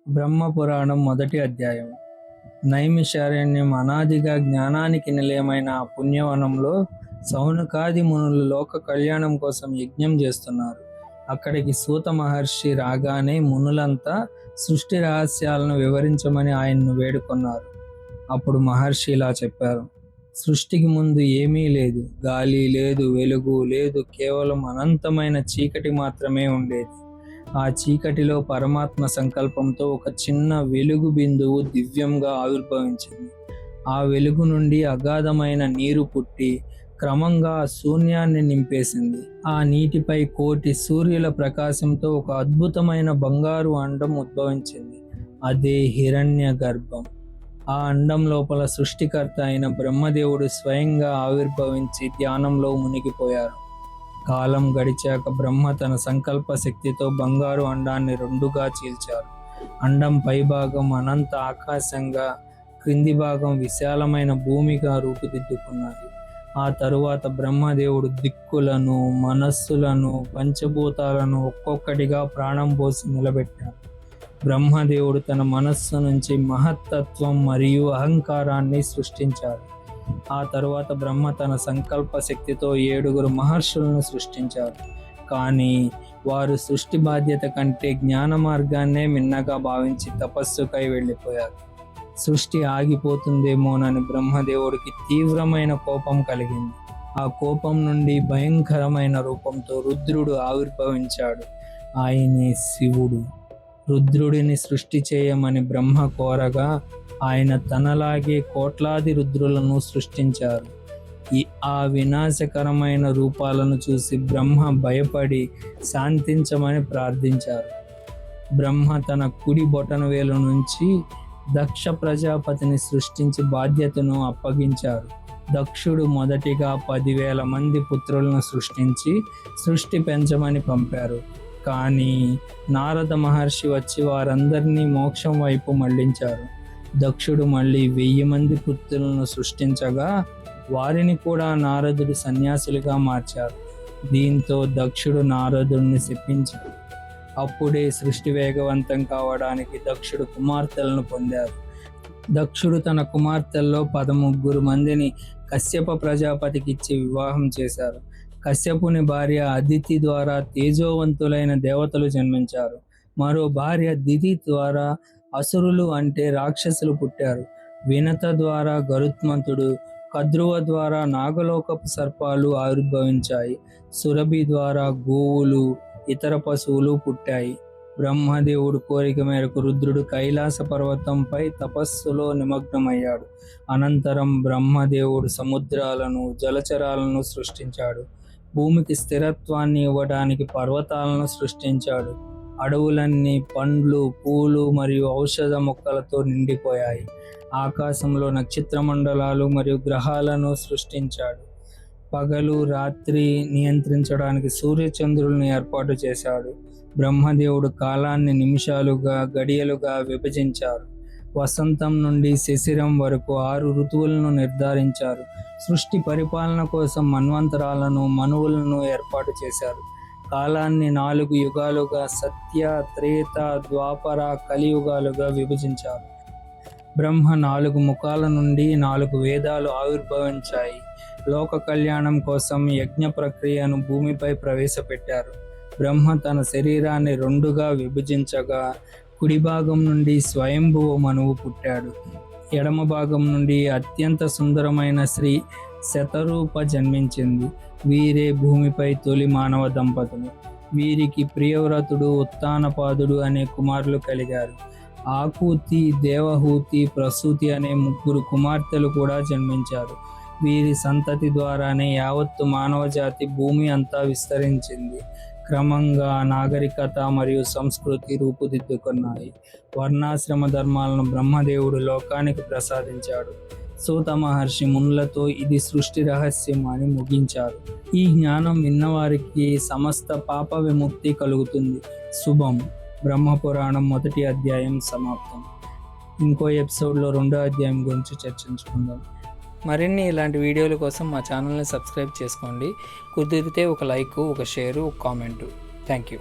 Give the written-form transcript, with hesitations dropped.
బ్రహ్మపురాణం మొదటి అధ్యాయం. నైమిషారణ్యం అనాదిగా జ్ఞానానికి నిలయమైన ఆ పుణ్యవనంలో సౌనకాది మునులు లోక కళ్యాణం కోసం యజ్ఞం చేస్తున్నారు. అక్కడికి సూత మహర్షి రాగానే మునులంతా సృష్టి రహస్యాలను వివరించమని ఆయన్ను వేడుకొన్నారు. అప్పుడు మహర్షి ఇలా చెప్పారు: సృష్టికి ముందు ఏమీ లేదు, గాలి లేదు, వెలుగు లేదు, కేవలం అనంతమైన చీకటి మాత్రమే ఉండేది. ఆ చీకటిలో పరమాత్మ సంకల్పంతో ఒక చిన్న వెలుగు బిందువు దివ్యంగా ఆవిర్భవించింది. ఆ వెలుగు నుండి అగాధమైన నీరు పుట్టి క్రమంగా శూన్యాన్ని నింపేసింది. ఆ నీటిపై కోటి సూర్యుల ప్రకాశంతో ఒక అద్భుతమైన బంగారు అండం ఉద్భవించింది. అదే హిరణ్య గర్భం. ఆ అండం లోపల సృష్టికర్త అయిన బ్రహ్మదేవుడు స్వయంగా ఆవిర్భవించి ధ్యానంలో మునిగిపోయారు. కాలం గడిచాక బ్రహ్మ తన సంకల్ప శక్తితో బంగారు అండాన్ని రెండుగా చీల్చారు. అండం పైభాగం అనంత ఆకాశంగా, క్రింది భాగం విశాలమైన భూమిగా రూపుదిద్దుకున్నాయి. ఆ తరువాత బ్రహ్మదేవుడు దిక్కులను, మనస్సులను, పంచభూతాలను ఒక్కొక్కటిగా ప్రాణం పోసి నిలబెట్టారు. బ్రహ్మదేవుడు తన మనస్సు నుంచి మహత్తత్వం మరియు అహంకారాన్ని సృష్టించారు. ఆ తరువాత బ్రహ్మ తన సంకల్ప శక్తితో 7 మహర్షులను సృష్టించారు. కానీ వారు సృష్టి బాధ్యత కంటే జ్ఞాన మార్గాన్నే మిన్నగా భావించి తపస్సుకై వెళ్ళిపోయారు. సృష్టి ఆగిపోతుందేమోనని బ్రహ్మదేవుడికి తీవ్రమైన కోపం కలిగింది. ఆ కోపం నుండి భయంకరమైన రూపంతో రుద్రుడు ఆవిర్భవించాడు. ఆయనే శివుడు. రుద్రుడిని సృష్టి చేయమని బ్రహ్మ కోరగా ఆయన తనలాగే కోట్లాది రుద్రులను సృష్టించారు. ఆ వినాశకరమైన రూపాలను చూసి బ్రహ్మ భయపడి శాంతించమని ప్రార్థించారు. బ్రహ్మ తన కుడి బొటనవేలు నుంచి దక్ష ప్రజాపతిని సృష్టించి బాధ్యతను అప్పగించారు. దక్షుడు మొదటిగా 10,000 మంది పుత్రులను సృష్టించి సృష్టి పెంచమని పంపారు. కానీ నారద మహర్షి వచ్చి వారందరినీ మోక్షం వైపు మళ్లించారు. దక్షుడు మళ్ళీ 1000 మంది పుత్రులను సృష్టించగా వారిని కూడా నారదుడు సన్యాసులుగా మార్చారు. దీంతో దక్షుడు నారదుడిని శపించాడు. అప్పుడే సృష్టి వేగవంతం కావడానికి దక్షుడు కుమార్తెలను పొందారు. దక్షుడు తన కుమార్తెల్లో 13 మందిని కశ్యప ప్రజాపతికి ఇచ్చి వివాహం చేశారు. కశ్యపుని భార్య అదితి ద్వారా తేజోవంతులైన దేవతలు జన్మించారు. మరో భార్య దితి ద్వారా అసురులు అంటే రాక్షసులు పుట్టారు. వినత ద్వారా గరుత్మంతుడు, కద్రువ ద్వారా నాగలోకపు సర్పాలు ఆవిర్భవించాయి. సురభి ద్వారా గోవులు, ఇతర పశువులు పుట్టాయి. బ్రహ్మదేవుడు కోరిక మేరకు రుద్రుడు కైలాస పర్వతంపై తపస్సులో నిమగ్నమయ్యాడు. అనంతరం బ్రహ్మదేవుడు సముద్రాలను, జలచరాలను సృష్టించాడు. భూమికి స్థిరత్వాన్ని ఇవ్వడానికి పర్వతాలను సృష్టించాడు. అడవులన్నీ పండ్లు, పూలు మరియు ఔషధ మొక్కలతో నిండిపోయాయి. ఆకాశంలో నక్షత్ర మండలాలు మరియు గ్రహాలను సృష్టించాడు. పగలు రాత్రి నియంత్రించడానికి సూర్యచంద్రులను ఏర్పాటు చేశాడు. బ్రహ్మదేవుడు కాలాన్ని నిమిషాలుగా, గడియలుగా విభజించారు. వసంతం నుండి శిశిరం వరకు 6 ఋతువులను నిర్ధారించారు. సృష్టి పరిపాలన కోసం మన్వంతరాలను, మనువులను ఏర్పాటు చేశారు. కాలాన్ని 4 యుగాలుగా, సత్య, త్రేత, ద్వాపర, కలియుగాలుగా విభజించారు. బ్రహ్మ 4 ముఖాల నుండి 4 వేదాలు ఆవిర్భవించాయి. లోక కళ్యాణం కోసం యజ్ఞ ప్రక్రియను భూమిపై ప్రవేశపెట్టారు. బ్రహ్మ తన శరీరాన్ని 2గా విభజించగా కుడి భాగం నుండి స్వయంభువ మనువు పుట్టాడు. ఎడమ భాగం నుండి అత్యంత సుందరమైన శ్రీ శతరూప జన్మించింది. వీరే భూమిపై తొలి మానవ దంపతులు. వీరికి ప్రియవ్రతుడు, ఉత్తానపాదుడు అనే కుమారులు కలిగారు. ఆకూతి, దేవహూతి, ప్రసూతి అనే 3 కుమార్తెలు కూడా జన్మించారు. వీరి సంతతి ద్వారానే యావత్తు మానవ జాతి భూమి అంతా విస్తరించింది. క్రమంగా నాగరికత మరియు సంస్కృతి రూపుదిద్దుకున్నాయి. వర్ణాశ్రమ ధర్మాలను బ్రహ్మదేవుడు లోకానికి ప్రసాదించాడు. సూత మహర్షి మునులతో ఇది సృష్టి రహస్యం అని ముగించారు. ఈ జ్ఞానం విన్నవారికి సమస్త పాప విముక్తి కలుగుతుంది. శుభం. బ్రహ్మపురాణం మొదటి అధ్యాయం సమాప్తం. ఇంకో ఎపిసోడ్లో 2వ అధ్యాయం గురించి చర్చించుకుందాం. మరిన్ని ఇలాంటి వీడియోల కోసం మా ఛానల్ని సబ్స్క్రైబ్ చేసుకోండి. కుదిరితే ఒక లైక్, ఒక షేరు, ఒక కామెంటు. Thank you.